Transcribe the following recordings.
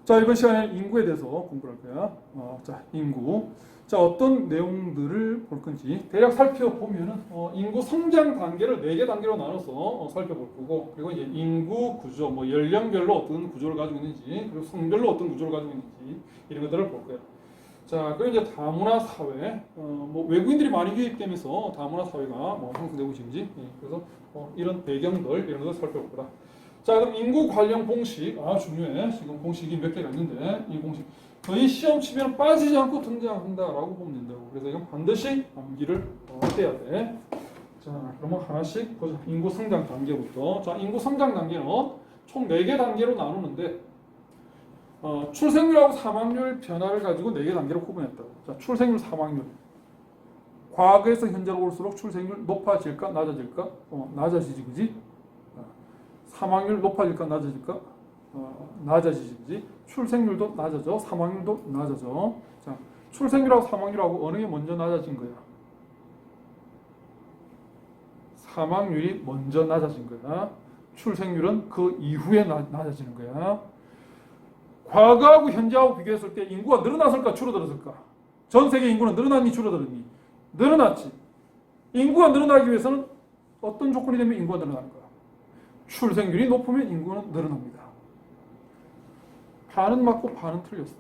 자, 이번 시간에 인구에 대해서 공부를 할 거야. 자, 인구. 자, 어떤 내용들을 볼 건지 대략 살펴보면은 인구 성장 단계를 4개 단계로 나눠서 살펴볼 거고, 그리고 이제 인구 구조, 뭐 연령별로 어떤 구조를 가지고 있는지, 그리고 성별로 어떤 구조를 가지고 있는지 이런 것들을 볼 거야. 자, 그리고 이제 다문화 사회, 뭐 외국인들이 많이 유입되면서 다문화 사회가 뭐 형성되고 있는지, 그래서 이런 배경들 이런 것을 살펴볼 거다. 자, 그럼 인구 관련 공식, 중요해. 지금 공식이 몇 개가 있는데 이 공식 거의 시험 치면 빠지지 않고 등장한다라고 보면 된다고. 그래서 이건 반드시 암기를 해야 돼. 자, 그러면 하나씩 보자. 인구 성장 단계부터. 자, 인구 성장 단계는 총 4개 단계로 나누는데 출생률하고 사망률 변화를 가지고 4개 단계로 구분했다고. 자, 출생률, 사망률. 과거에서 현재로 올수록 출생률 높아질까, 낮아질까? 낮아지지, 그지? 사망률 높아질까, 낮아질까? 낮아지지, 그지? 출생률도 낮아져, 사망률도 낮아져. 자, 출생률하고 사망률하고 어느 게 먼저 낮아진 거야? 사망률이 먼저 낮아진 거야. 출생률은 그 이후에 낮아지는 거야. 과거하고 현재하고 비교했을 때 인구가 늘어났을까, 줄어들었을까? 전 세계 인구는 늘어났니, 줄어들었니? 늘어났지. 인구가 늘어나기 위해서는 어떤 조건이 되면 인구가 늘어나는 거야? 출생률이 높으면 인구는 늘어납니다. 반은 맞고 반은 틀렸어.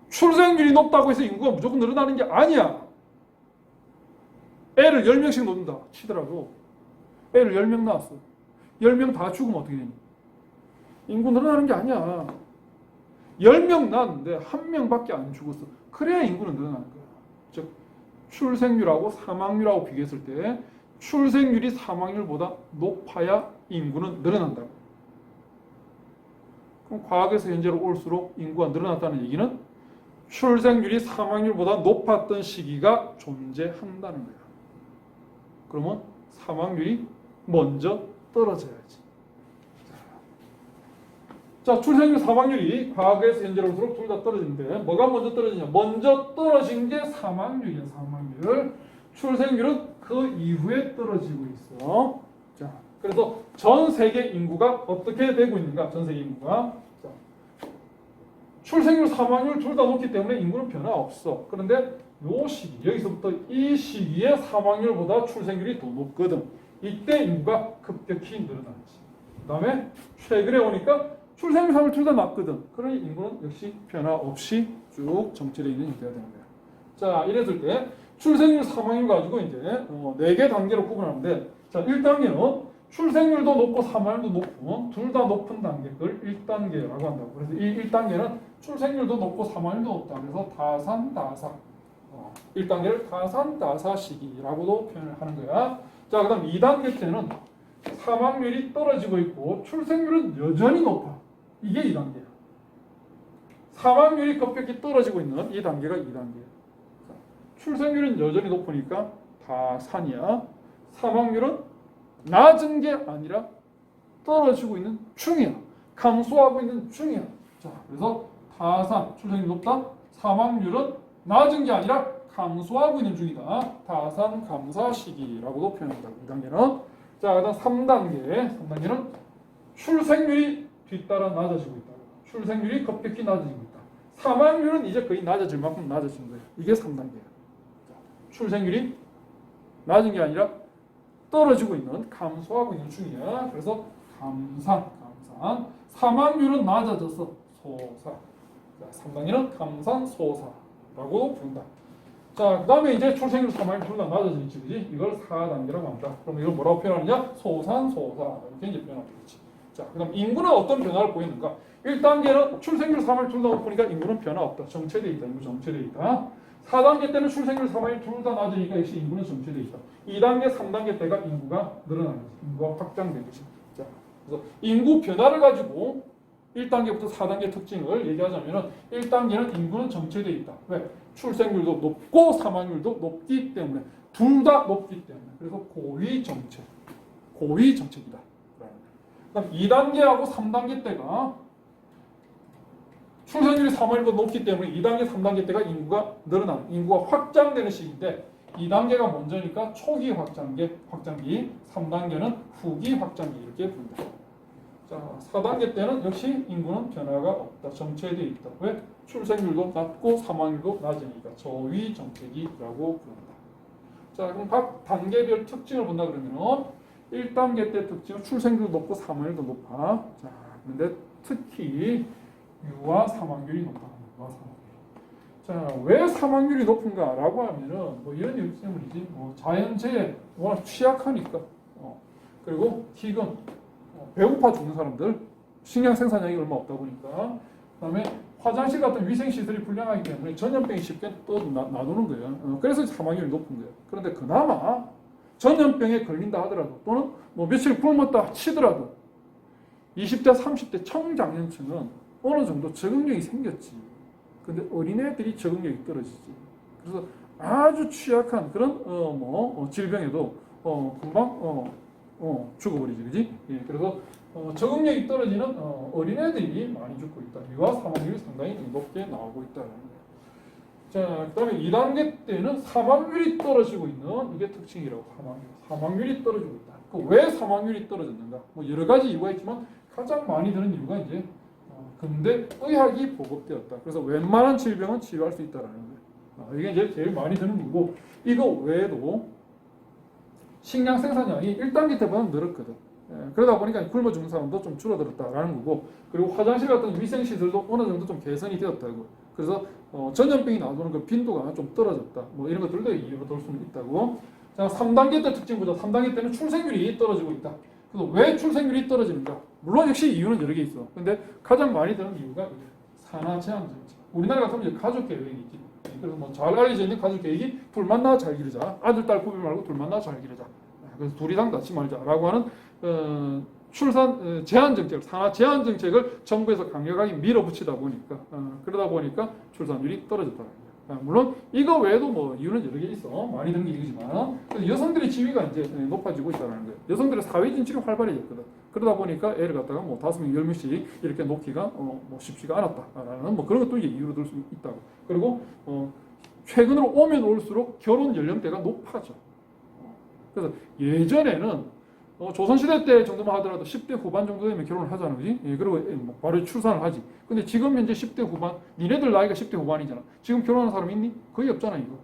출생률이 높다고 해서 인구가 무조건 늘어나는 게 아니야. 애를 10명씩 놓는다 치더라도 애를 10명 낳았어. 10명 다 죽으면 어떻게 되니? 인구 늘어나는 게 아니야. 10명 낳았는데 1명밖에 안 죽었어. 그래야 인구는 늘어나는 거야. 즉 출생률하고 사망률하고 비교했을 때 출생률이 사망률보다 높아야 인구는 늘어난다고. 그럼 과거에서 현재로 올수록 인구가 늘어났다는 얘기는 출생률이 사망률보다 높았던 시기가 존재한다는 거야. 그러면 사망률이 먼저 떨어져야지. 자, 출생률, 사망률이 과거에서 현재로 올수록 둘 다 떨어지는데 뭐가 먼저 떨어지냐? 먼저 떨어진 게 사망률이야. 사망률. 출생률은 그 이후에 떨어지고 있어. 자, 그래서 전 세계 인구가 어떻게 되고 있는가? 전 세계 인구가. 자, 출생률, 사망률 둘 다 높기 때문에 인구는 변화 없어. 그런데 요 시기, 여기서부터 이 시기에 사망률보다 출생률이 더 높거든. 이때 인구가 급격히 늘어나지. 그 다음에 최근에 오니까 출생률, 사망률 둘 다 낮거든. 그러니 인구는 역시 변화 없이 쭉 정체되어 있는 형태가 되는 거야. 자, 이랬을 때 출생률, 사망률 가지고 이제 4개 단계로 구분하는데, 자, 1단계는 출생률도 높고 사망률도 높고 둘 다 높은 단계, 그걸 1단계라고 한다고. 그래서 이 1단계는 출생률도 높고 사망률도 높다. 그래서 다산다사. 1단계를 다산다사 시기라고도 표현을 하는 거야. 자, 그 다음 2단계 때는 사망률이 떨어지고 있고 출생률은 여전히 높아. 이게 2단계야. 사망률이 급격히 떨어지고 있는 이 단계가 2단계야. 출생률은 여전히 높으니까 다산이야. 사망률은 낮은 게 아니라 떨어지고 있는 중이야. 감소하고 있는 중이야. 자, 그래서 다산, 출생률이 높다. 사망률은 낮은 게 아니라 감소하고 있는 중이다. 다산 감사 시기라고도 표현한다. 2단계는. 자, 그다음 3단계는 출생률이 뒤따라 낮아지고 있다. 출생률이 급격히 낮아지고 있다. 사망률은 이제 거의 낮아질 만큼 낮아진 거예요. 이게 3단계야. 출생률이 낮은 게 아니라 떨어지고 있는, 감소하고 있는 중이야. 그래서 감산. 사망률은 낮아져서 소사. 자, 3단계는 감산소사라고 부른다. 자, 그 다음에 이제 출생률, 사망률 둘 다 낮아지지, 그지? 이걸 4단계라고 합니다. 그럼 이걸 뭐라고 표현하느냐? 소산소사. 이렇게 이제 표현하고 있지. 자, 그 다음 인구는 어떤 변화를 보이는가? 1단계는 출생률, 사망률 둘 다 높으니까 인구는 변화 없다. 정체되어 있다. 인구 정체되어 있다. 4단계 때는 출생률, 사망률 둘 다 낮으니까 역시 인구는 정체되어 있다. 2단계, 3단계 때가 인구가 늘어나는 거지. 인구가 확장되는 거지. 자, 그래서 인구 변화를 가지고 1단계부터 4단계 특징을 얘기하자면 1단계는 인구는 정체되어 있다. 왜? 출생률도 높고 사망률도 높기 때문에 둘 다 높기 때문에 그래서 고위정책이다. 그다음 2단계하고 3단계 때가 출생률이 사망률도 높기 때문에 2단계, 3단계 때가 인구가 늘어나는, 인구가 확장되는 시기인데 2단계가 먼저니까 초기 확장기, 3단계는 후기 확장기 이렇게 부른다. 자, 4단계 때는 역시 인구는 변화가 없다. 정체되어 있다. 왜? 출생률도 낮고 사망률도 낮으니까 저위 정체기라고 부른다. 자, 그럼 각 단계별 특징을 본다 그러면 1단계 때 특징은 출생률도 높고 사망률도 높아. 자, 근데 특히 유아 사망률이 높다. 유아 사망률. 자, 왜 사망률이 높은가라고 하면은 뭐 이런 이유 때문이지. 자연재해 워낙 취약하니까. 그리고 기근, 배고파 죽는 사람들, 식량 생산량이 얼마 없다 보니까. 그다음에 화장실 같은 위생 시설이 불량하기 때문에 전염병이 쉽게 또 나누는 거예요. 그래서 사망률이 높은 거예요. 그런데 그나마 전염병에 걸린다 하더라도 또는 뭐 며칠 굶었다 치더라도 20대, 30대 청장년층은 어느 정도 적응력이 생겼지. 근데 어린애들이 적응력이 떨어지지. 그래서 아주 취약한 그런 질병에도 금방 죽어버리지, 그지? 예, 그래서 적응력이 떨어지는 어린애들이 많이 죽고 있다. 유아 사망률이 상당히 높게 나오고 있다는 거예요. 자, 그다음에 2단계 때는 사망률이 떨어지고 있는 이게 특징이라고. 사망률이 떨어지고 있다. 왜 사망률이 떨어졌는가? 뭐 여러 가지 이유가 있지만 가장 많이 드는 이유가 이제 근대 의학이 보급되었다. 그래서 웬만한 질병은 치료할 수 있다라는 거예요. 이게 이제 제일 많이 드는 거고, 이거 외에도 식량 생산량이 1단계 때보다 늘었거든. 그러다 보니까 굶어 죽는 사람도 좀 줄어들었다라는 거고, 그리고 화장실 같은 위생시설도 어느 정도 좀 개선이 되었다고. 그래서 전염병이 나오는 그 빈도가 좀 떨어졌다. 뭐 이런 것들도 이유로 들 수는 있다고. 자, 3단계 때 특징 보자. 3단계 때는 출생률이 떨어지고 있다. 그래서 왜 출생률이 떨어지는가? 물론 역시 이유는 여러 개 있어. 근데 가장 많이 드는 이유가 산하 제한 정책. 우리나라 같으면 이제 가족 계획이 있지. 그래서 뭐 잘 알려져 있는 가족 계획이 둘 만나 잘 기르자. 아들, 딸 구별 말고 둘 만나 잘 기르자. 그래서 둘 이상 낳지 말자라고 하는 출산 제한 정책, 산하 제한 정책을 정부에서 강력하게 밀어붙이다 보니까 그러다 보니까 출산율이 떨어졌다는 거예요. 물론 이거 외에도 뭐 이유는 여러 개 있어. 많이 드는 게 이유지만 여성들의 지위가 이제 높아지고 있다는 거예요. 여성들의 사회 진출이 활발해졌거든. 그러다 보니까 애를 갖다가 뭐 5명, 10명씩 이렇게 놓기가 뭐 쉽지가 않았다라는 뭐 그런 것도 이제 이유로 들 수 있다고. 그리고 최근으로 오면 올수록 결혼 연령대가 높아져. 그래서 예전에는 조선시대 때 정도만 하더라도 10대 후반 정도 되면 결혼을 하잖아, 그지? 예, 그리고 뭐 바로 출산을 하지. 근데 지금 현재 10대 후반, 니네들 나이가 10대 후반이잖아. 지금 결혼하는 사람 있니? 거의 없잖아, 이거.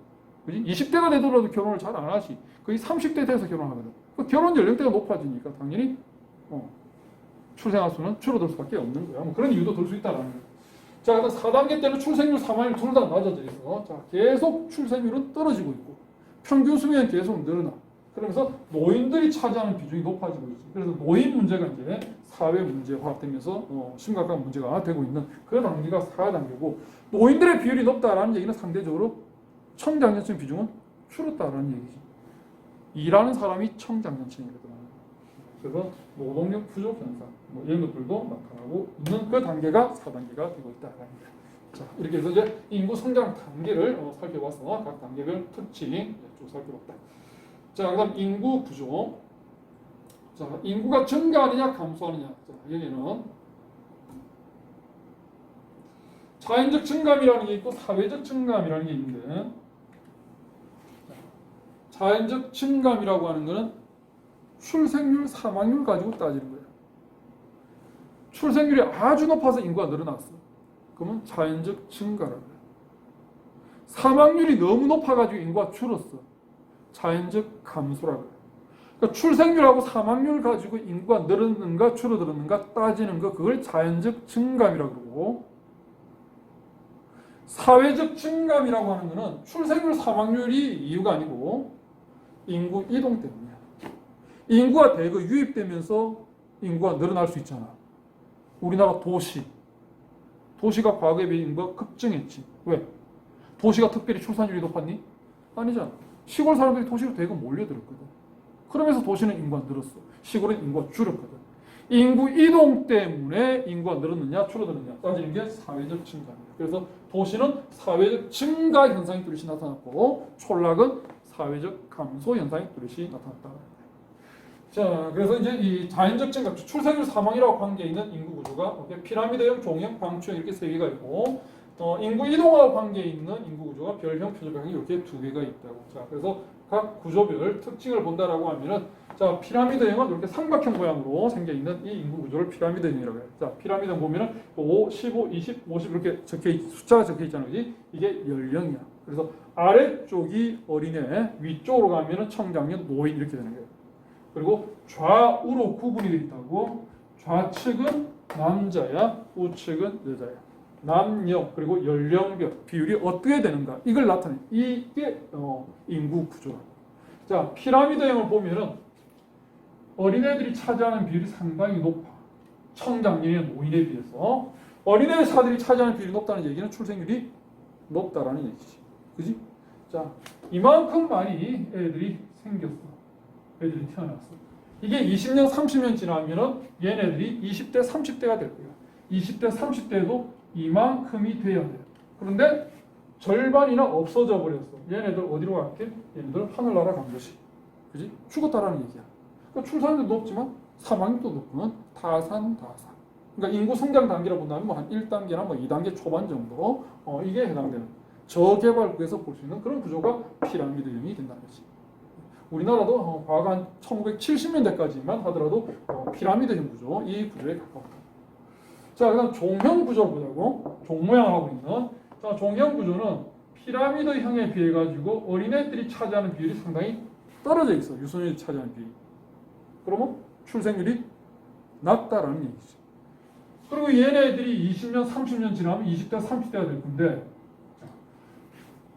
그지? 20대가 되더라도 결혼을 잘 안 하지. 거의 30대 돼서 결혼하거든. 그 결혼 연령대가 높아지니까 당연히 출생아 수는 줄어들 수밖에 없는 거야. 뭐 그런 이유도 들 수 있다는 거야. 자, 그다음 4단계 때는 출생률, 사망률 둘 다 낮아져 있어. 자, 계속 출생률은 떨어지고 있고 평균 수명은 계속 늘어나. 그러면서 노인들이 차지하는 비중이 높아지고 있지. 그래서 노인 문제가 이제 사회 문제화되면서 심각한 문제가 되고 있는 그런 단계가 4단계고, 노인들의 비율이 높다라는 얘기는 상대적으로 청장년층 비중은 줄었다라는 얘기지. 일하는 사람이 청장년층이거든. 그래서 노동력 부족 현상 뭐 이런 것들도 나타나고 있는 그 단계가 4단계가 되고 있다라는 거예요. 자, 이렇게 해서 이제 인구 성장 단계를 살펴봐서 각 단계별 특징 쭉 살펴봤다. 자, 그다음 인구 구조. 자, 인구가 증가하느냐 감소하느냐. 자, 여기는 자연적 증감이라는 게 있고 사회적 증감이라는 게 있는데, 자연적 증감이라고 하는 것은 출생률, 사망률 가지고 따지는 거예요. 출생률이 아주 높아서 인구가 늘어났어. 그러면 자연적 증가라고 해요. 사망률이 너무 높아가지고 인구가 줄었어. 자연적 감소라고 해요. 그러니까 출생률하고 사망률 가지고 인구가 늘었는가 줄어들었는가 따지는 거, 그걸 자연적 증감이라고 그러고, 사회적 증감이라고 하는 거는 출생률, 사망률이 이유가 아니고 인구 이동 때문이야. 인구가 대거 유입되면서 인구가 늘어날 수 있잖아. 우리나라 도시가 과거에 비해 인구가 급증했지. 왜? 도시가 특별히 출산율이 높았니? 아니잖아. 시골 사람들이 도시로 대거 몰려들었거든. 그러면서 도시는 인구가 늘었어. 시골은 인구가 줄었거든. 인구 이동 때문에 인구가 늘었느냐 줄어들었느냐 따지는 게 사회적 증가입니다. 그래서 도시는 사회적 증가 현상이 뚜렷이 나타났고, 촌락은 사회적 감소 현상이 뚜렷이 나타났다. 자, 그래서 이제 이 자연적 증가, 출생률, 사망이라고 관계 있는 인구 구조가 피라미드형, 종형, 방추형 이렇게 세 개가 있고, 인구 이동하고 관계 있는 인구 구조가 별형, 표적형이 이렇게 두 개가 있다고. 자, 그래서 각 구조별 특징을 본다라고 하면은 자 피라미드형은 이렇게 삼각형 모양으로 생겨 있는 이 인구 구조를 피라미드형이라고 해요. 자 피라미드형 보면은 5, 15, 20, 50 이렇게 숫자가 적혀 있잖아요, 그지? 이게 연령이야. 그래서 아래쪽이 어린애, 위쪽으로 가면은 청장년, 노인 이렇게 되는 거예요. 그리고 좌우로 구분이 되어 있다고. 좌측은 남자야, 우측은 여자야. 남녀 그리고 연령별 비율이 어떻게 되는가 이걸 나타내. 이게 인구 구조. 자 피라미드형을 보면은 어린애들이 차지하는 비율이 상당히 높아. 청장년이나 노인에 비해서 어린애들이 차지하는 비율이 높다는 얘기는 출생률이 높다라는 얘기지. 그지? 자 이만큼 많이 애들이 생겼어. 애들이 태어났어. 이게 20년, 30년 지나면은 얘네들이 20대, 30대가 될 거야. 20대, 30대도 이만큼이 돼야 돼. 그런데 절반이나 없어져 버렸어. 얘네들 어디로 갔게? 얘네들 하늘나라 간 것이. 그지? 죽었다라는 얘기야. 그러니까 출산율도 높지만 사망률도 높은 타산다산. 그러니까 인구 성장 단계로 본다면 뭐 한 1단계나 뭐 2단계 초반 정도 이게 해당되는 저개발국에서 볼 수 있는 그런 구조가 피라미드형이 된다는 거지. 우리나라도 과거 한 1970년대까지만 하더라도 피라미드형 구조, 이 구조에 가깝다. 자, 그다음 종형 구조를 보자고. 종 모양을 하고 있는. 자, 종형 구조는 피라미드형에 비해 가지고 어린애들이 차지하는 비율이 상당히 떨어져 있어. 유소년이 차지하는 비율이. 그러면 출생률이 낮다라는 얘기지. 그리고 얘네들이 20년, 30년 지나면 20대, 30대가 될 건데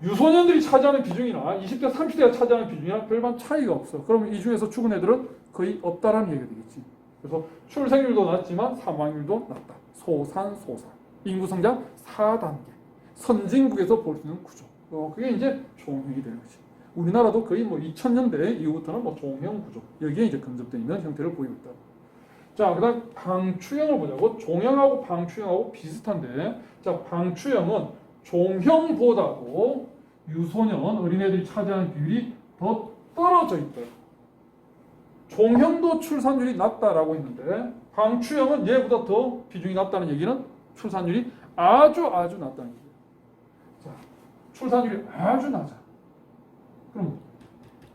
유소년들이 차지하는 비중이나 20대, 30대가 차지하는 비중이나 별반 차이가 없어. 그러면 이 중에서 죽은 애들은 거의 없다라는 얘기가 되겠지. 그래서 출생률도 낮지만 사망률도 낮다. 소산소사. 인구 성장 4단계. 선진국에서 볼 수 있는 구조. 그게 이제 종형이 되는 거지. 우리나라도 거의 뭐 2000년대 이후부터는 뭐 종형 구조. 여기에 이제 근접되어 있는 형태를 보이고 있다. 자, 그다음 방추형을 보자고. 종형하고 방추형하고 비슷한데, 자, 방추형은 종형보다도 유소년 어린애들이 차지하는 비율이 더 떨어져 있다. 종형도 출산율이 낮다라고 했는데 방추형은 얘보다 더 비중이 낮다는 얘기는 출산율이 아주 낮다는 얘기예요. 자, 출산율이 아주 낮아. 그럼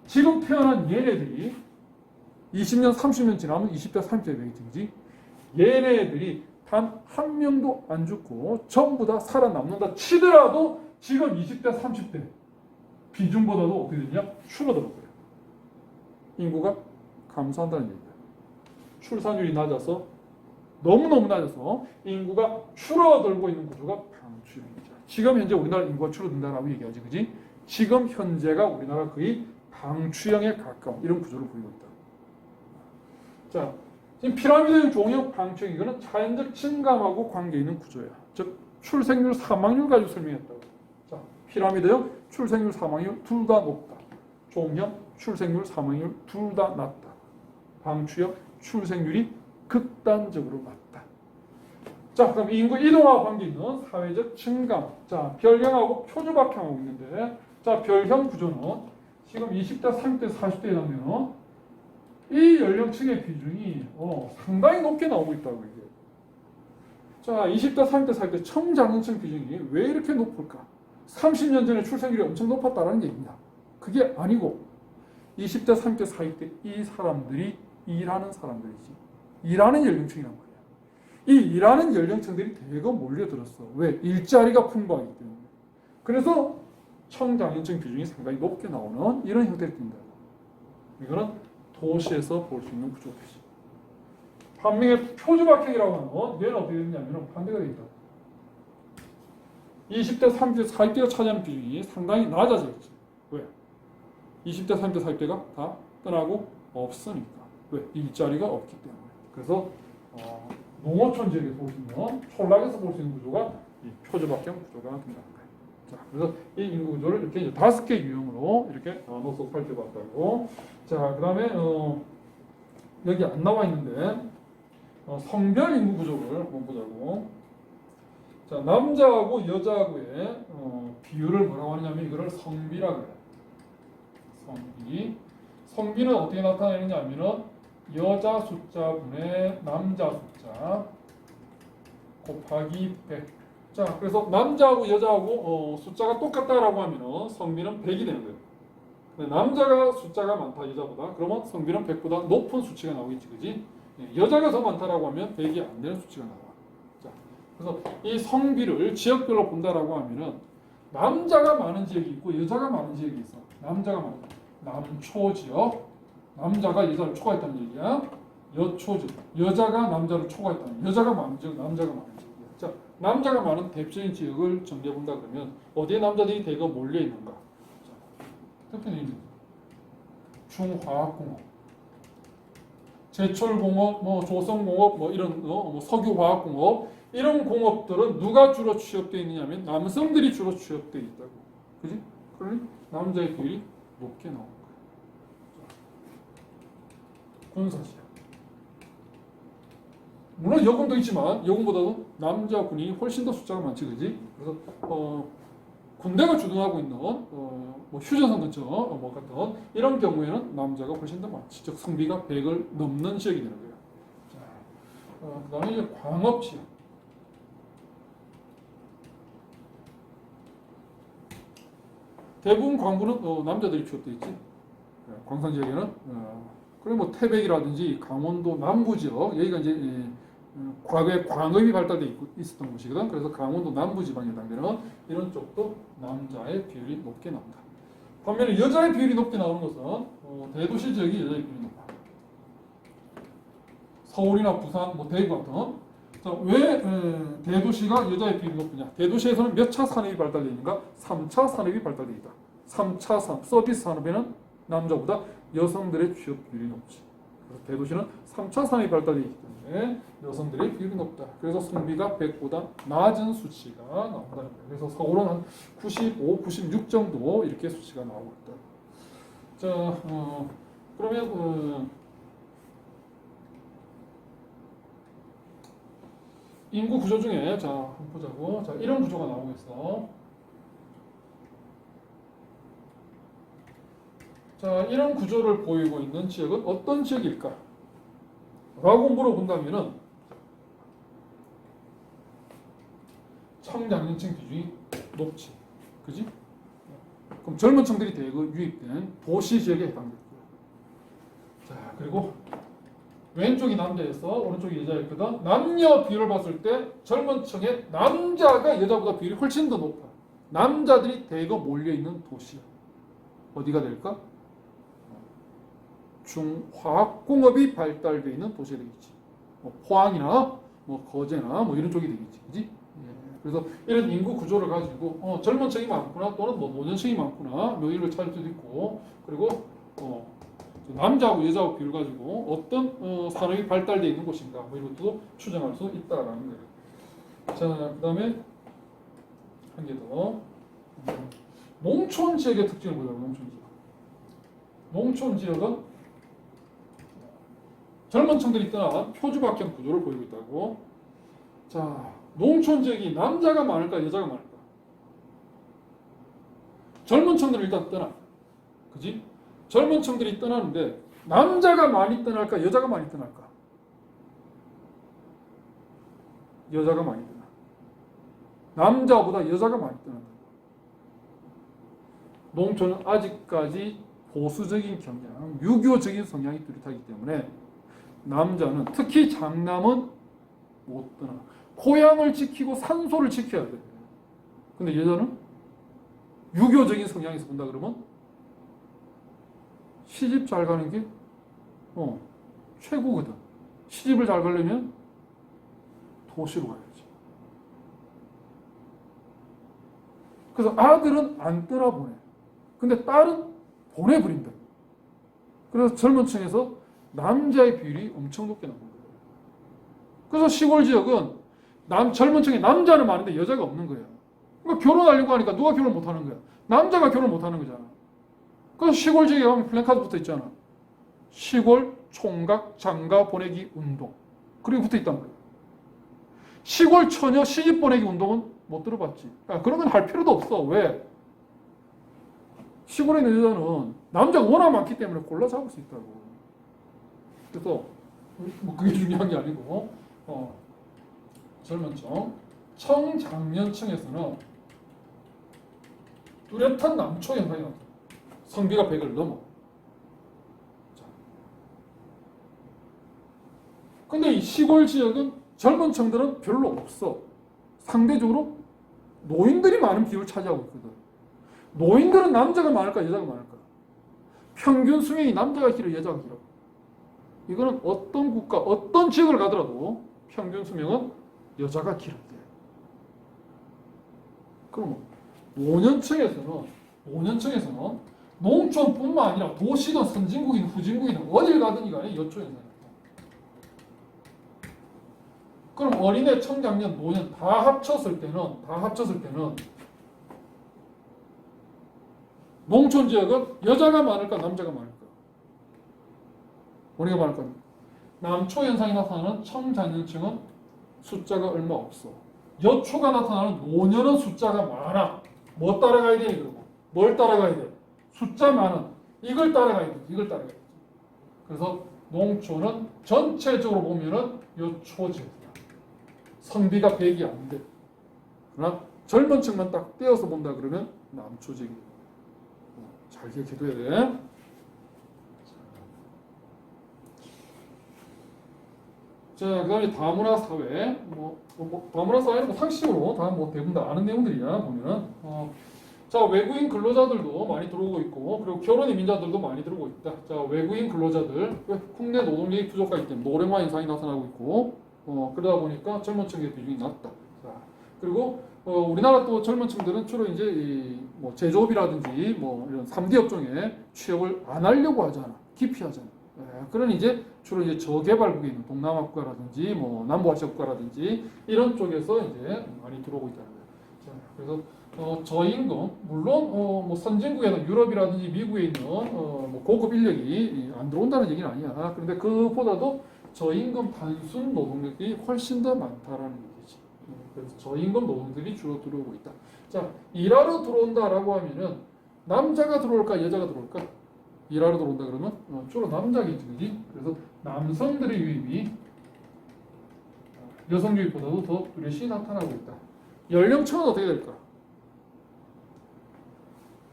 지금 태어난 얘네들이 20년, 30년 지나면 20대, 30대 되겠지. 얘네들이 단 한 명도 안 죽고 전부 다 살아남는다 치더라도 지금 20대, 30대 비중보다도 어떻게 되냐? 줄어들어 버려요. 인구가 감소한다는 얘기예요. 출산율이 낮아서 너무너무 낮아서 인구가 줄어들고 있는 구조가 방추형이죠. 지금 현재 우리나라 인구가 줄어든다라고 얘기하지, 그지? 지금 현재가 우리나라 거의 방추형에 가까운 이런 구조를 보이고 있다. 자, 지금 피라미드형, 종형, 방추형 이거는 자연적 증감하고 관계 있는 구조야. 즉 출생률, 사망률 가지고 설명했다고. 자, 피라미드형 출생률, 사망률 둘 다 높다. 종형 출생률, 사망률 둘 다 낮다. 방추형 출생률이 극단적으로 낮다. 자, 그럼 인구 이동과 관계 있는 사회적 증감. 자, 별형하고 표주박형하고 있는데, 자, 별형 구조는 지금 20대, 30대, 40대에 되면 이 연령층의 비중이 상당히 높게 나오고 있다고 이게. 자, 20대, 30대, 40대 청장년층 비중이 왜 이렇게 높을까? 30년 전에 출생률이 엄청 높았다는 얘기입니다. 그게 아니고 20대, 30대, 40대 이 사람들이 일하는 사람들이지. 일하는 연령층이란 말이야. 이 일하는 연령층들이 대거 몰려들었어. 왜? 일자리가 풍부하기 때문에. 그래서 청장년층 비중이 상당히 높게 나오는 이런 형태를 띈다. 이거는 도시에서 볼 수 있는 구조듯이. 반면에 표주박형이라고 하는 건 얘는 어떻게 되냐면 반대가 되겠다. 20대, 30대, 40대가 차지하는 비중이 상당히 낮아져 있지. 왜? 20대, 30대, 40대가 다 떠나고 없으니까. 왜? 일자리가 없기 때문에. 그래서 농어촌 지역에서 볼 수 있는, 촌락에서 볼 수 있는 구조가 이 표주박형 구조가 된다는 거예요. 자, 그래서 이 인구 구조를 이렇게 이제 5개 유형으로 이렇게 나눠서 살펴봤다고. 자, 그 다음에 여기 안 나와 있는데 성별 인구 구조를 한번 보자고. 자, 남자하고 여자하고의 비율을 뭐라고 하냐면 이거를 성비라고 해요. 성비. 성비는 어떻게 나타내느냐 하면은 여자 숫자분의 남자 숫자 곱하기 100. 자, 그래서 남자하고 여자하고 숫자가 똑같다라고 하면은 성비는 100이 되는 거예요. 네, 남자가 숫자가 많다 여자보다 그러면 성비는 100보다 높은 수치가 나오겠지, 그지? 네, 여자가 더 많다라고 하면 100이 안 되는 수치가 나와. 자, 그래서 이 성비를 지역별로 본다라고 하면은 남자가 많은 지역이 있고 여자가 많은 지역이 있어. 남자가 많은 남초 지역, 남자가 여자를 초과했다는 얘기야. 여초 지역, 여자가 남자를 초과했다는, 여자가 많은 지역, 남자가 많은 지역이야. 자, 남자가 많은 대표적인 지역을 정리해 본다 그러면 어디에 남자들이 대거 몰려 있는가? 대표적인 중화학공업, 제철공업, 뭐 조선공업, 뭐 이런 뭐 석유화학공업 이런 공업들은 누가 주로 취업되어 있느냐면 남성들이 주로 취업되어 있다고, 그지? 그러니 남자의 비율이 높게 나오는 거야. 군사시야. 물론 여군도 있지만 여군보다도 남자군이 훨씬 더 숫자가 많지, 그지? 그래서 군대가 주둔하고 있는 뭐 휴전선 근처 뭐 같은 이런 경우에는 남자가 훨씬 더 많지, 즉 성비가 100을 넘는 지역이 되는 거예요. 자, 그다음에 이제 광업 지역. 대부분 광부는 남자들이 취업돼 있지. 광산 지역에는 그리고 뭐 태백이라든지 강원도 남부 지역 여기가 이제 과거에 광업이 발달돼 있었던 곳이거든. 그래서 강원도 남부 지방에 해당되는 이런 쪽도 남자의 비율이 높게 나온다. 반면에 여자의 비율이 높게 나오는 것은 대도시 지역이 여자의 비율이 높아. 서울이나 부산, 뭐 대구 같은. 자, 왜 대도시가 여자의 비율이 높으냐? 대도시에서는 몇 차 산업이 발달되어 있는가? 3차 산업이 발달되어 있다. 3차 산업, 서비스 산업에는 남자보다 여성들의 취업 비율이 높지. 그래서 대도시는 3차 산업이 발달되어 있기 때문에 여성들의 비율이 높다. 그래서 성비가 100보다 낮은 수치가 나온다는 거예요. 그래서 서울은 한 95, 96 정도 이렇게 수치가 나오고 있다. 자, 그러면 인구 구조 중에 자 한번 보자고. 자, 이런 구조가 나오고 있어. 자, 이런 구조를 보이고 있는 지역은 어떤 지역일까? 라고 물어본다면은 청장년층 비중이 높지. 그지? 그럼 젊은 층들이 대거 유입된 도시 지역에 해당됩니다. 자, 그리고 왼쪽이 남자였어, 오른쪽이 여자였거든. 남녀 비율을 봤을 때 젊은 층의 남자가 여자보다 비율이 훨씬 더 높아. 남자들이 대거 몰려있는 도시야. 어디가 될까? 중화학공업이 발달되어 있는 도시가 되겠지. 뭐 포항이나 뭐 거제나 뭐 이런 쪽이 되겠지, 그지? 예. 그래서 이런 인구 구조를 가지고 젊은 층이 많구나, 또는 뭐 노년층이 많구나, 뭐 이런 걸 찾을 수도 있고, 그리고 남자하고 여자하고 비율 가지고 어떤 산업이 발달되어 있는 곳인가, 뭐 이런 것도 추정할 수 있다라는 거예요. 자, 그다음에 한 개 더. 농촌 지역의 특징을 보자고. 농촌 지역. 농촌 지역은 젊은 층들이 떠난 표주박형 구조를 보이고 있다고. 자, 농촌 지역이 남자가 많을까 여자가 많을까? 젊은 층들은 일단 떠나. 그지? 젊은 층들이 떠나는데 남자가 많이 떠날까 여자가 많이 떠날까? 여자가 많이 떠나. 남자보다 여자가 많이 떠난다. 농촌은 아직까지 보수적인 경향, 유교적인 성향이 뚜렷하기 때문에 남자는, 특히 장남은 못 떠나. 고향을 지키고 산소를 지켜야 돼. 근데 여자는 유교적인 성향에서 본다 그러면 시집 잘 가는 게 최고거든. 시집을 잘 가려면 도시로 가야지. 그래서 아들은 안 떠나보내. 근데 딸은 보내버린다. 그래서 젊은 층에서 남자의 비율이 엄청 높게 나오는 거예요. 그래서 시골 지역은 젊은 층에 남자는 많은데 여자가 없는 거예요. 그러니까 결혼하려고 하니까 누가 결혼 못하는 거야? 남자가 결혼 못하는 거잖아. 그래서 시골 지역에 가면 플랜카드 붙어 있잖아. 시골 총각 장가 보내기 운동. 그리고 붙어 있단 말이야. 시골 처녀 시집 보내기 운동은 못 들어봤지. 그런 건 할 필요도 없어. 왜? 시골에 있는 여자는 남자가 워낙 많기 때문에 골라 잡을 수 있다고. 그래서 뭐 그게 중요한 게 아니고 젊은 층, 청장년층에서는 뚜렷한 남초 현상이 나타나. 성비가 100을 넘어. 자. 근데 이 시골 지역은 젊은 층들은 별로 없어. 상대적으로 노인들이 많은 비율을 차지하고 있거든. 노인들은 남자가 많을까 여자가 많을까? 평균 수명이 남자가 길어 여자가 길어. 이거는 어떤 국가 어떤 지역을 가더라도 평균 수명은 여자가 길어야 돼. 그럼 노년층에서는 농촌뿐만 아니라 도시든 선진국이든 후진국이든 어딜 가든 간에 여초현상이야. 그럼 어린애, 청장년, 노년 다 합쳤을 때는 농촌 지역은 여자가 많을까 남자가 많을까? 우리가 말할 겁니다. 남초 현상이 나타나는 청장년층은 숫자가 얼마 없어. 여초가 나타나는 노년은 숫자가 많아. 뭐 따라가야 되니 그러고? 뭘 따라가야 돼? 숫자 많은 이걸 따라가야 돼. 이걸 따라가야 돼. 그래서 농촌은 전체적으로 보면은 여초 지역이야. 성비가 100이 안 돼. 그러나 젊은 층만 딱 떼어서 본다 그러면 남초 지역. 잘 기억해둬야 돼. 자, 그 다음에 다문화 사회. 다문화 사회는 상식으로 다 대부분 다 아는 내용들이야, 보면은. 자, 외국인 근로자들도 많이 들어오고 있고, 그리고 결혼 이민자들도 많이 들어오고 있다. 자, 외국인 근로자들, 국내 노동력이 부족하기 때문에 노령화 현상이 나타나고 있고, 그러다 보니까 젊은 층의 비중이 낮다. 자, 그리고, 우리나라 또 젊은 층들은 주로 이제 제조업이라든지 이런 3D 업종에 취업을 안 하려고 하잖아. 기피하잖아. 그런 이제 주로 이제 저개발국에 있는 동남아 국가라든지 남부아시아 국가라든지 이런 쪽에서 이제 많이 들어오고 있다는 거예요. 자, 그래서 저임금 물론 선진국에는 유럽이라든지 미국에 있는 고급 인력이 안 들어온다는 얘기는 아니야. 그런데 그보다도 저임금 단순 노동력이 훨씬 더 많다라는 얘기지. 그래서 저임금 노동들이 주로 들어오고 있다. 자, 일하러 들어온다라고 하면은 남자가 들어올까 여자가 들어올까? 일하러 들어온다 그러면 주로 남자겠지, 그지? 그래서 남성들의 유입이 여성 유입보다도 더 뚜렷이 나타나고 있다. 연령층은 어떻게 될까?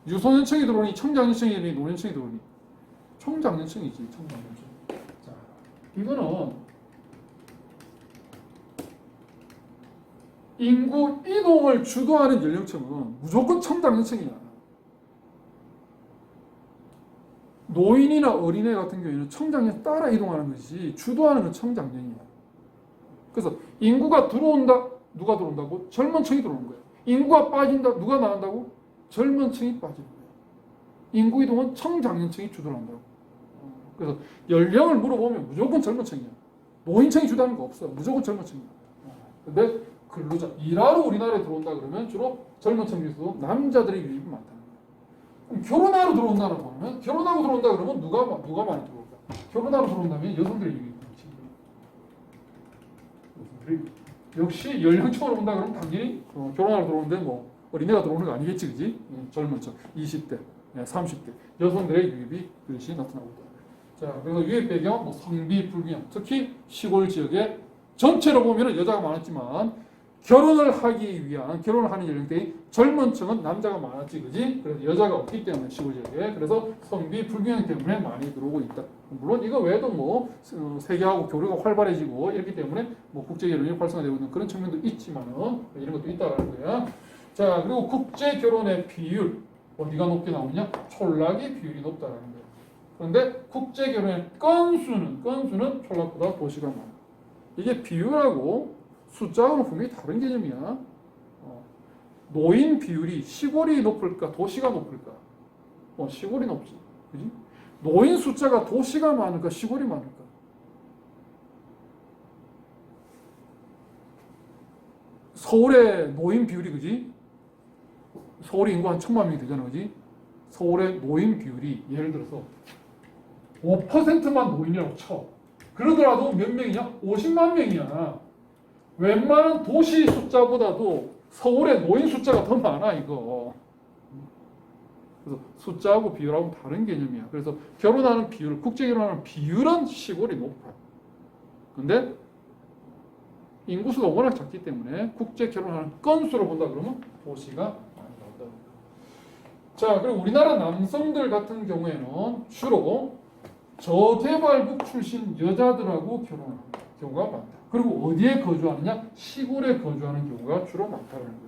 유소년층이 들어오니 청장년층이 들어오니 노년층이 들어오니 청장년층이지, 청장년층. 자, 이거는 인구 이동을 주도하는 연령층은 무조건 청장년층이야. 노인이나 어린애 같은 경우에는 청장년 따라 이동하는 것이 주도하는 건 청장년이야. 그래서 인구가 들어온다, 누가 들어온다고? 젊은 층이 들어오는 거야. 인구가 빠진다, 누가 나간다고? 젊은 층이 빠지는 거야. 인구 이동은 청장년층이 주도를 한다고. 그래서 연령을 물어보면 무조건 젊은 층이야. 노인층이 주도하는 거 없어. 무조건 젊은 층이야. 근데 근로자, 일하러 우리나라에 들어온다 그러면 주로 젊은 층 중에서도 남자들의 유입이 많다. 그럼 결혼하러 들어온다고 하면 결혼하고 들어온다 그러면 누가 많이 들어올까? 결혼하러 들어온다면 여성들의 유입이 많지. 역시 연령층으로 본다 그러면 당연히 결혼하러 들어오는데 어린애가 들어오는 거 아니겠지, 그지? 젊은 층 20대, 30대 여성들의 유입이 그것이 나타나고 있다. 자, 그래서 유입 배경 성비 불균형, 특히 시골 지역에 전체로 보면 여자가 많았지만 결혼을 하는 연령대의 젊은 층은 남자가 많았지, 그지? 그래서 여자가 없기 때문에 시골 지역에 그래서 성비 불균형 때문에 많이 들어오고 있다. 물론 이거 외에도 세계하고 교류가 활발해지고 이렇기 때문에 국제 결혼이 활성화되고 있는 그런 측면도 있지만은 이런 것도 있다라는 거야. 자, 그리고 국제 결혼의 비율 어디가 높게 나오냐? 촌락의 비율이 높다라는 거야. 그런데 국제 결혼의 건수는 촌락보다 도시가 많아. 이게 비율하고 숫자하고는 분명히 다른 개념이야. 노인 비율이 시골이 높을까 도시가 높을까? 시골이 높지, 그지? 노인 숫자가 도시가 많을까 시골이 많을까? 서울의 노인 비율이, 그지? 서울의 인구 한 1,000만 명이 되잖아, 그지? 서울의 노인 비율이 예를 들어서 5%만 노인이라고 쳐. 그러더라도 몇 명이냐? 50만 명이야. 웬만한 도시 숫자보다도 서울의 노인 숫자가 더 많아, 이거. 그래서 숫자하고 비율하고 다른 개념이야. 그래서 결혼하는 비율, 국제 결혼하는 비율은 시골이 높아. 근데 인구수가 워낙 작기 때문에 국제 결혼하는 건수로 본다 그러면 도시가 많이 나온다. 자, 그리고 우리나라 남성들 같은 경우에는 주로 저개발국 출신 여자들하고 결혼하는 경우가 많다. 그리고 어디에 거주하느냐? 시골에 거주하는 경우가 주로 많다는 거예요.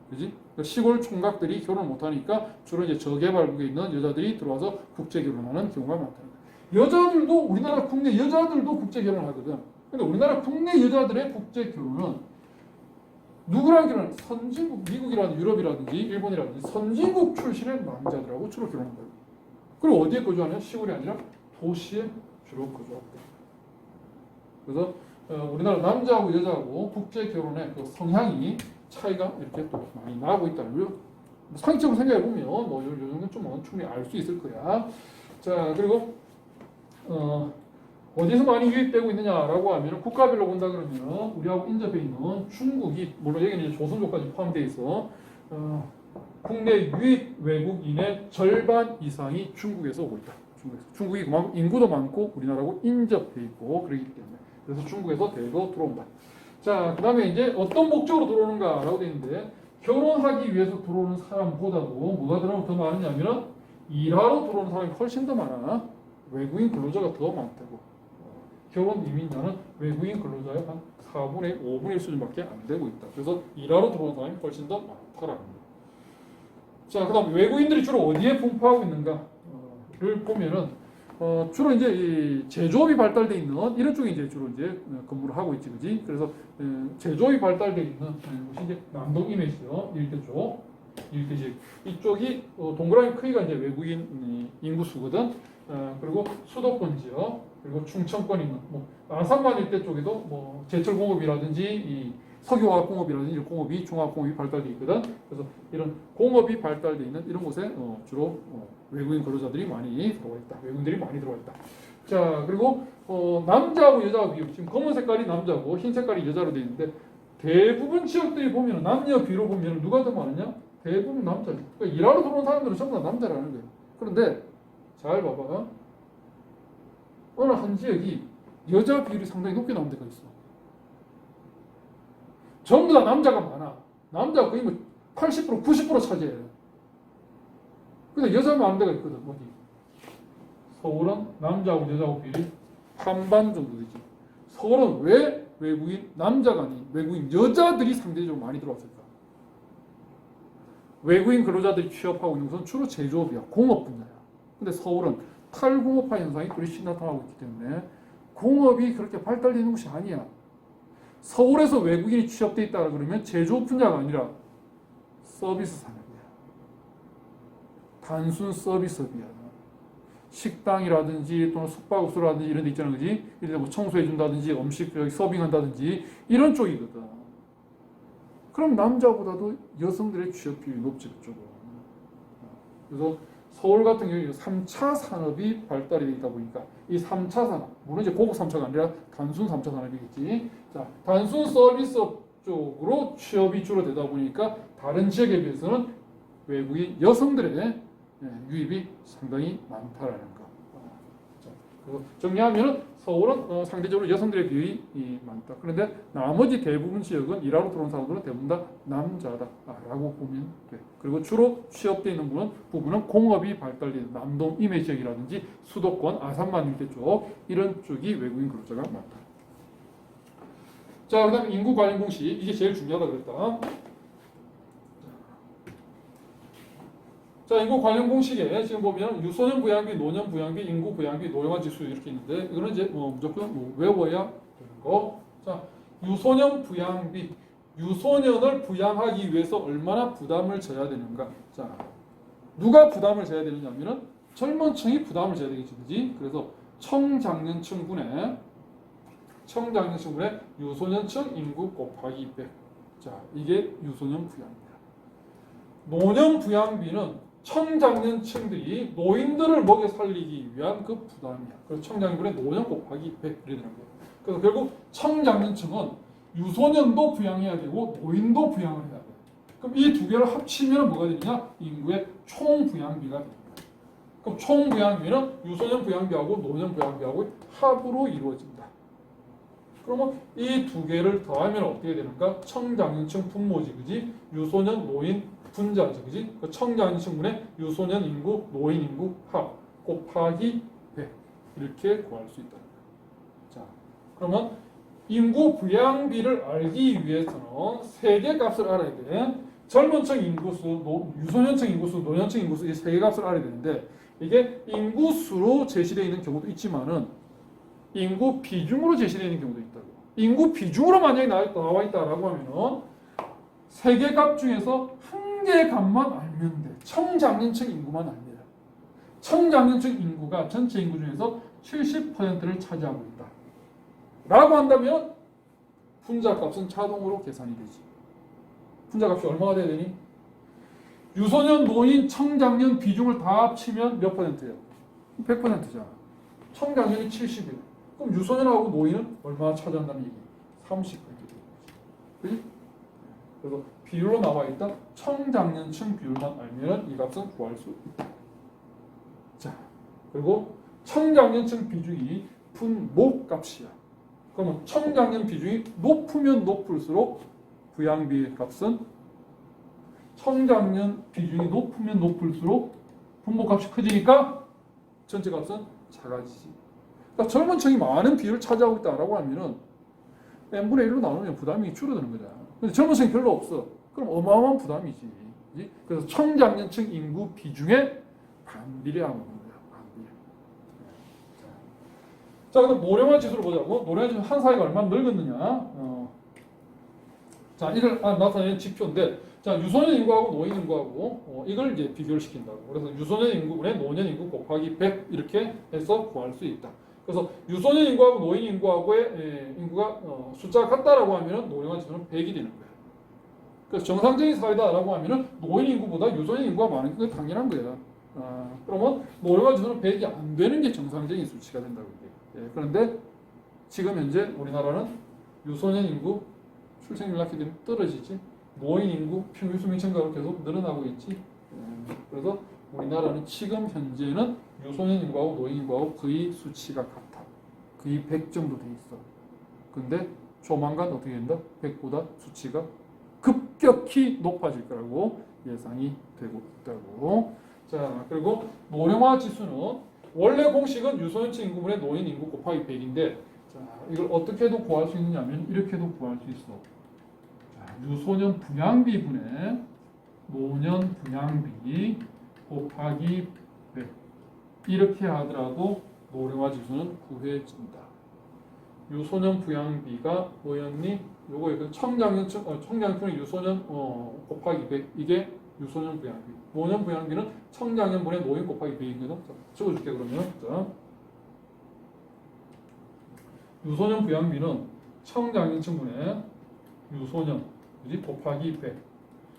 그지? 시골 총각들이 결혼 못하니까 주로 이제 저개발국에 있는 여자들이 들어와서 국제 결혼하는 경우가 많다는 거예요. 여자들도 우리나라 국내 여자들도 국제 결혼하거든. 근데 우리나라 국내 여자들의 국제 결혼은 누구랑 결혼하는? 선진국, 미국이라든지 유럽이라든지 일본이라든지 선진국 출신의 남자들하고 주로 결혼한 거예요. 그리고 어디에 거주하냐? 시골이 아니라 도시에 주로 거주한다. 그래서 우리나라 남자하고 여자하고 국제 결혼의 그 성향이 차이가 이렇게 또 많이 나고 있다는 거예요. 상식적으로 생각해 보면 뭐 요 정도는 좀 충분히 알 수 있을 거야. 자, 그리고 어디서 많이 유입되고 있느냐라고 하면 국가별로 본다 그러면 우리하고 인접해 있는 중국이, 물론 여기는 이제 조선족까지 포함되어 있어, 국내 유입 외국인의 절반 이상이 중국에서 오고 있다. 중국이 그만큼 인구도 많고 우리나라하고 인접해 있고 그렇기 때문에, 그래서 중국에서 대거 들어온다. 자, 그 다음에 이제 어떤 목적으로 들어오는가라고 되어 있는데, 결혼하기 위해서 들어오는 사람보다도 뭐가 더 많으냐면 일하러 들어오는 사람이 훨씬 더 많아. 외국인 근로자가 더 많다고. 결혼 이민자는 외국인 근로자의 한 4분의 5분의 1 수준밖에 안 되고 있다. 그래서 일하러 들어오는 사람이 훨씬 더 많다라는 거예요. 자, 그 다음 외국인들이 주로 어디에 분포하고 있는가를 보면은 주로 이제 이 제조업이 발달돼 있는 이런 쪽에 이제 주로 이제 근무를 하고 있지, 그지? 그래서 제조업이 발달돼 있는 곳이 이제 남동 이메지요, 일대 쪽, 일대지 이쪽이 동그라미 크기가 이제 외국인 인구 수거든. 그리고 수도권 지역, 그리고 충청권 있는 뭐 안산만 일대 쪽에도 뭐 제철공업이라든지 이 석유화학공업이라든지 이런 공업이 종합공업이 발달돼 있거든. 그래서 이런 공업이 발달돼 있는 이런 곳에 주로 외국인 근로자들이 많이 들어와 있다. 외국인들이 많이 들어와 있다. 자, 그리고 남자하고 여자하고 비율, 지금 검은 색깔이 남자고 흰 색깔이 여자로 되어 있는데, 대부분 지역들이 보면 남녀 비로 보면 누가 더 많으냐? 대부분 남자죠. 그러니까 일하러 들어온 사람들은 전부 다 남자라는 거예요. 그런데 잘 봐봐. 어느 한 지역이 여자 비율이 상당히 높게 나온 데가 있어. 전부 다 남자가 많아. 남자가 거의 뭐 80%, 90% 차지해. 근데 여자 많은 데가 있거든. 어디? 서울은 남자하고 여자하고 비율이 반반 정도 되지. 서울은 왜 외국인 남자가 아닌 외국인 여자들이 상대적으로 많이 들어왔을까? 외국인 근로자들이 취업하고 있는 것은 주로 제조업이야. 공업 분야야. 근데 서울은 탈공업화 현상이 뚜렷이 나타나고 있기 때문에 공업이 그렇게 발달되는 곳이 아니야. 서울에서 외국인이 취업돼 있다 그러면 제조업 분야가 아니라 서비스 산업이야. 단순 서비스업이야. 식당이라든지 또는 숙박업소라든지 이런 데 있잖아, 그지? 이런 데 뭐 청소해준다든지 음식 서빙한다든지 이런 쪽이거든. 그럼 남자보다도 여성들의 취업 비율이 높지, 그쪽은. 그래서 서울 같은 경우에 3차 산업이 발달이 되다 보니까 이 3차 산업, 물론 이제 고급 3차가 아니라 단순 3차 산업이겠지. 자, 단순 서비스업 쪽으로 취업이 주로 되다 보니까 다른 지역에 비해서는 외국인 여성들의 유입이 상당히 많다라는 거. 자, 그리고 정리하면은 서울은 상대적으로 여성들의 비율이 많다. 그런데 나머지 대부분 지역은 일하러 들어온 사람들은 대부분 다 남자다라고 보면 돼. 그리고 주로 취업되어 있는 부분은 공업이 발달된 남동 임해 지역이라든지 수도권, 아산만 일대 쪽 이런 쪽이 외국인 근로자가 많다. 자, 그다음에 인구 관련 공식, 이게 제일 중요하다 그랬다. 자, 인구 관련 공식에 지금 보면 유소년 부양비, 노년 부양비, 인구 부양비, 노령화 지수 이렇게 있는데, 이거는 이제 무조건 외워야 되는 거. 자, 유소년 부양비, 유소년을 부양하기 위해서 얼마나 부담을 져야 되는가? 자, 누가 부담을 져야 되느냐면은 젊은 층이 부담을 져야 되겠지, 그지? 그래서 청장년층분의 유소년층 인구 곱하기 100. 자, 이게 유소년 부양비야. 노년 부양비는 청장년층들이 노인들을 먹여 살리기 위한 그 부담이야. 그래서 청장년분의 노년 곱하기 100 이렇게 되는 거예요. 그래서 결국 청장년층은 유소년도 부양해야 되고 노인도 부양을 해야 돼. 그럼 이 두 개를 합치면 뭐가 되느냐? 인구의 총 부양비가 됩니다. 그럼 총 부양비는 유소년 부양비하고 노년 부양비하고 합으로 이루어진다. 그러면 이 두 개를 더하면 어떻게 되는가? 청장년층 분모지, 그지? 유소년, 노인 분자죠, 그지? 그 청장년층분의 유소년 인구, 노인 인구 합 곱하기 100 이렇게 구할 수 있다. 자, 그러면 인구 부양비를 알기 위해서는 세 개 값을 알아야 돼. 젊은층 인구수, 유소년층 인구수, 노년층 인구수 이 세 개 값을 알아야 되는데 이게 인구수로 제시되어 있는 경우도 있지만은 인구 비중으로 제시되어 있는 경우도 있다고. 인구 비중으로 만약에 나와 있다라고 하면은 세 개 값 중에서 한 개의 값만 알면 돼. 청장년층 인구만 알면 돼. 청장년층 인구가 전체 인구 중에서 70%를 차지하고 있다. 라고 한다면 분자값은 자동으로 계산이 되지. 분자값이 얼마가 돼야 되니? 유소년, 노인, 청장년 비중을 다 합치면 몇 %예요? 100%잖아. 청장년이 70이에요. 그럼 유소년하고 노인은 얼마나 차지한다는 얘기? 30% 되는 거지. 그지? 그래서 비율로 나와 있다. 청장년층 비율만 알면 이 값은 구할 수 있다. 자, 그리고 청장년층 비중이 분모값이야. 그러면 청장년 비중이 높으면 높을수록 부양비의 값은 청장년 비중이 높으면 높을수록 분모값이 커지니까 전체 값은 작아지지. 그러니까 젊은 층이 많은 비율을 차지하고 있다라고 하면은 n분의 1로 나누면 부담이 줄어드는 거잖아. 근데 젊은 층이 별로 없어. 그럼 어마어마한 부담이지. 그래서 청장년층 인구 비중의 반비례하는 거야. 반비례. 자, 그럼 노령화 지수를 보자고. 노령화 지수 한 사이가 얼마나 늙었느냐. 자, 이걸 나타내는 지표인데, 자, 유소년 인구하고 노인 인구하고 이걸 이제 비교를 시킨다고. 그래서 유소년 인구분의 노년 인구 곱하기 100 이렇게 해서 구할 수 있다. 그래서 유소년 인구하고 노인 인구하고의 인구가 숫자가 같다라고 하면은 노령화 지수는 100이 되는 거야. 그래서 정상적인 사회다라고 하면은 노인 인구보다 유소년 인구가 많은 게 당연한 거야. 그러면 노령화 지수는 100이 안 되는 게 정상적인 수치가 된다고 해요. 그런데 지금 현재 우리나라는 유소년 인구 출생률 낳게 되면 떨어지지. 노인 인구 평균 수명 증가로 계속 늘어나고 있지. 그래서 우리나라는 지금 현재는 유소년 인구하고 노인 인구하고 거의 수치가 같아. 거의 100 정도 돼 있어. 근데 조만간 어떻게 된다? 100보다 수치가 급격히 높아질 거라고 예상이 되고 있다고. 자, 그리고 노령화 지수는 원래 공식은 유소년층 인구분의 노인 인구 곱하기 100인데 자, 이걸 어떻게도 구할 수 있느냐면 이렇게도 구할 수 있어. 자, 유소년 부양비분의 노년 부양비 곱하기 100 이렇게 하더라도 노령화 지수는 구해진다. 유소년 부양비가 뭐였니? 요거 청장년층의 유소년 곱하기 100 이게 유소년 부양비. 노년 부양비는 청장년분의 노인 곱하기 100이거든. 적어줄게 그러면. 자, 유소년 부양비는 청장년층분의 유소년 그지? 곱하기 100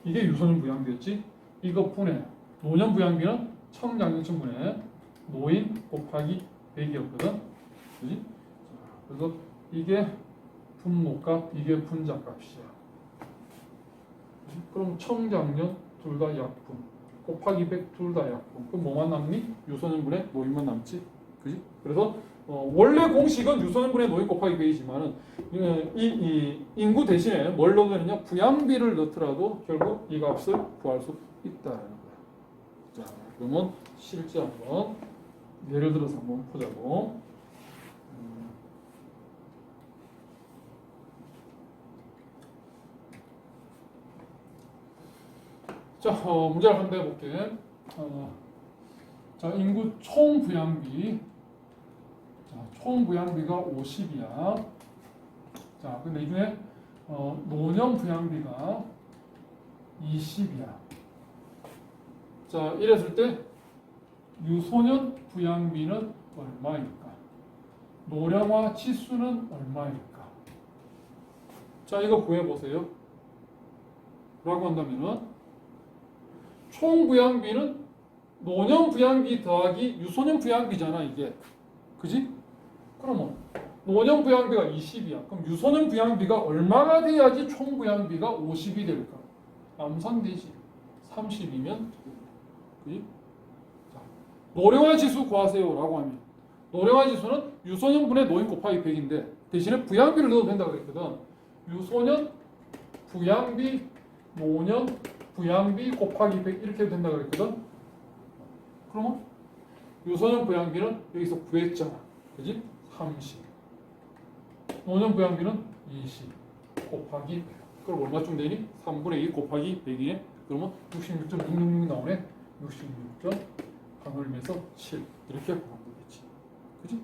이게 유소년 부양비였지. 이거 분해 노년 부양비는 청장년층분의 노인 곱하기 100이었거든. 그지? 그래서 이게 분모값, 이게 분자값이야. 그럼 청장년 둘 다 약분 곱하기 100 둘 다 약분. 그럼 뭐만 남니? 유소년분의 노인만 남지. 그지? 그래서 원래 공식은 유소년분의 노인 곱하기 100이지만은 이 인구 대신에 뭘 넣으면 되느냐? 부양비를 넣더라도 결국 이 값을 구할 수 있다는 거야. 자, 그러면 실제 한번 예를 들어서 한번 보자고. 자, 문제를 한번 내볼게. 자, 인구 총 부양비. 자, 총 부양비가 50이야. 자, 근데 이 중에 노년 부양비가 20이야. 자, 이랬을 때 유소년 부양비는 얼마일까? 노령화 지수는 얼마일까? 자, 이거 구해보세요. 라고 한다면은 총 부양비는 노년 부양비 더하기 유소년 부양비잖아, 이게. 그지? 그러면 노년 부양비가 20이야. 그럼 유소년 부양비가 얼마가 돼야지 총 부양비가 50이 될까? 암산되지. 30이면 그지? 자, 노령화 지수 구하세요라고 하면 노령화 지수는 유소년분의 노인 곱하기 100인데 대신에 부양비를 넣어도 된다고 그랬거든. 유소년 부양비 노년 부양비 곱하기 100 이렇게 된다 그랬거든. 그러면 유소년 부양비는 여기서 구했잖아. 그지? 30. 노년 부양비는 20 곱하기 100. 그럼 얼마쯤 되니? 3분의 2 곱하기 100이네. 그러면 66.666 나오네. 66점 반올림에서 7 이렇게 구하면 되겠지. 그지?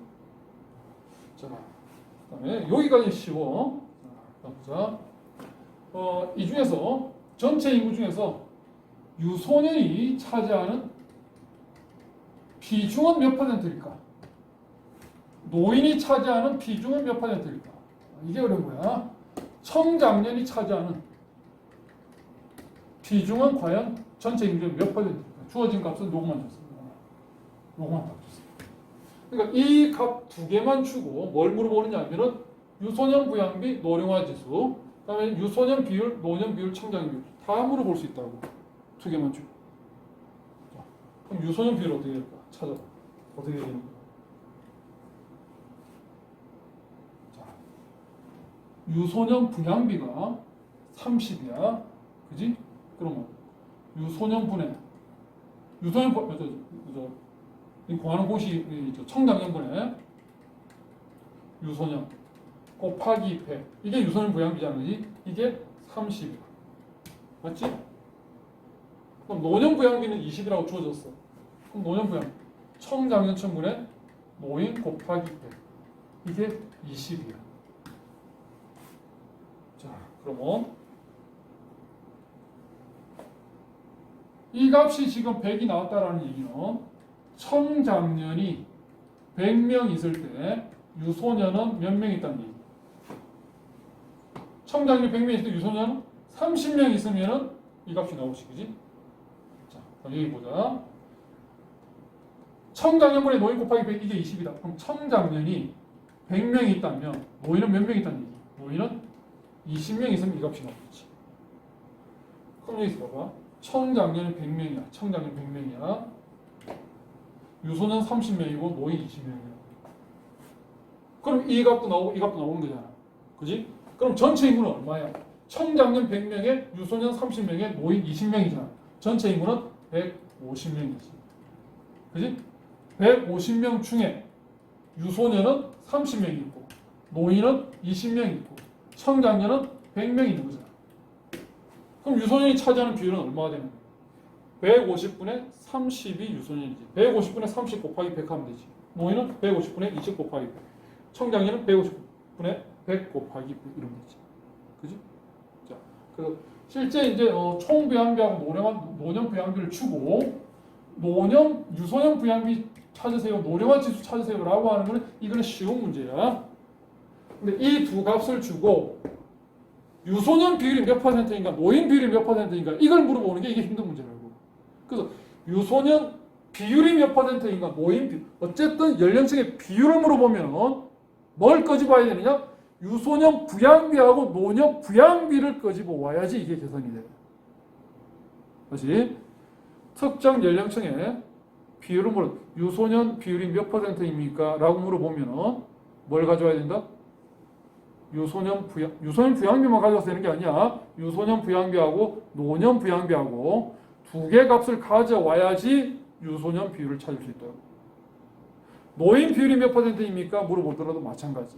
자, 그다음에 여기까지 쉬워. 자, 보자. 이 중에서 전체 인구 중에서 유소년이 차지하는 비중은 몇 퍼센트일까? 노인이 차지하는 비중은 몇 퍼센트일까? 이게 어려운 거야. 청장년이 차지하는 비중은 과연 전체 인구 중 몇 퍼센트일까? 주어진 값은 요것만 줬습니다. 요것만 딱 줬습니다. 그러니까 이 값 두 개만 주고 뭘 물어보느냐 하면은 유소년 부양비, 노령화 지수, 그다음에 유소년 비율, 노년 비율, 청장년 비율 다 물어볼 수 있다고. 두 개만 주고. 자, 그럼 유소년 비율 어떻게 될까? 찾아봐. 어떻게 되는 거야? 자, 유소년 부양비가 30이야. 그지? 그러면 유소년분의 이 구하는 곳이 청장년분의 유소년 곱하기 100 이게 유소년 부양비잖아. 그지? 이게 30이야. 맞지? 그럼 노년 부양비는 20이라고 주어졌어. 그럼 노년 부양비 청장년층분의 노인 곱하기 100 이게 20이야. 자, 그러면 이 값이 지금 100이 나왔다라는 얘기는 청장년이 100명 있을 때 유소년은 몇 명 있다는 얘기. 청장년이 100명 있을 때 유소년은 30명 있으면은 이 값이 나오지, 그지? 자, 그럼 여기 보자. 청장년분의 노인 곱하기 100 이게 20이다. 그럼 청장년이 100명이 있다면 노인은 몇 명 있다는 얘기? 노인은 20명 있으면 이 값이 나오겠지. 그럼 여기서 봐봐. 청장년이 100명이야. 청장년 100명이야. 유소년 30명이고 노인 20명이야. 그럼 이 값도 나오고 이 값도 나오는 거잖아. 그지? 그럼 전체 인구는 얼마야? 청장년 100명에 유소년 30명에 노인 20명이잖아. 전체 인구는 150명이지. 그지? 150명 중에 유소년은 30명이 있고 노인은 20명이 있고 청장년은 100명이 있는 거잖아. 그럼 유소년이 차지하는 비율은 얼마가 되는 거야? 150분의 30이 유소년이지. 150분의 30 곱하기 100 하면 되지. 노인은 150분의 20 곱하기 100. 청장년은 150분의 100 곱하기 100 이러면 되지. 그지? 자, 그래서 실제 이제 총 부양비하고 노년 부양비를 주고 유소년 부양비 찾으세요, 노령화 지수 찾으세요라고 하는 거는 이거는 쉬운 문제야. 근데 이 두 값을 주고 유소년 비율이 몇 퍼센트인가, 노인 비율이 몇 퍼센트인가 이걸 물어보는 게 이게 힘든 문제라고. 그래서 유소년 비율이 몇 퍼센트인가, 노인 비율, 어쨌든 연령층의 비율을 물어보면 뭘 꺼집어야 되느냐? 유소년 부양비하고 노년 부양비를 꺼집어 와야지 이게 계산이 돼. 다시 특정 연령층의 비율을 물어. 유소년 비율이 몇 퍼센트입니까? 라고 물어보면 뭘 가져와야 된다? 유소년 부양비만 가져와서 되는 게 아니야. 유소년 부양비하고 노년 부양비하고 두 개 값을 가져와야지 유소년 비율을 찾을 수 있다고. 노인 비율이 몇 퍼센트입니까? 물어보더라도 마찬가지.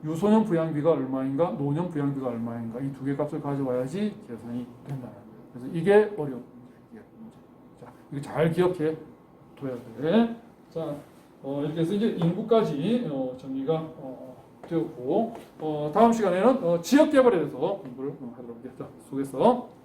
유소년 부양비가 얼마인가, 노년 부양비가 얼마인가 이 두 개 값을 가져와야지 계산이 된다는 거예요. 그래서 이게 어려운 문제. 자, 이거 잘 기억해 둬야 돼. 자, 이렇게 해서 이제 인구까지 정리가 되었고 다음 시간에는 지역 개발에 대해서 공부를 하도록 하겠습니다. 수고했어.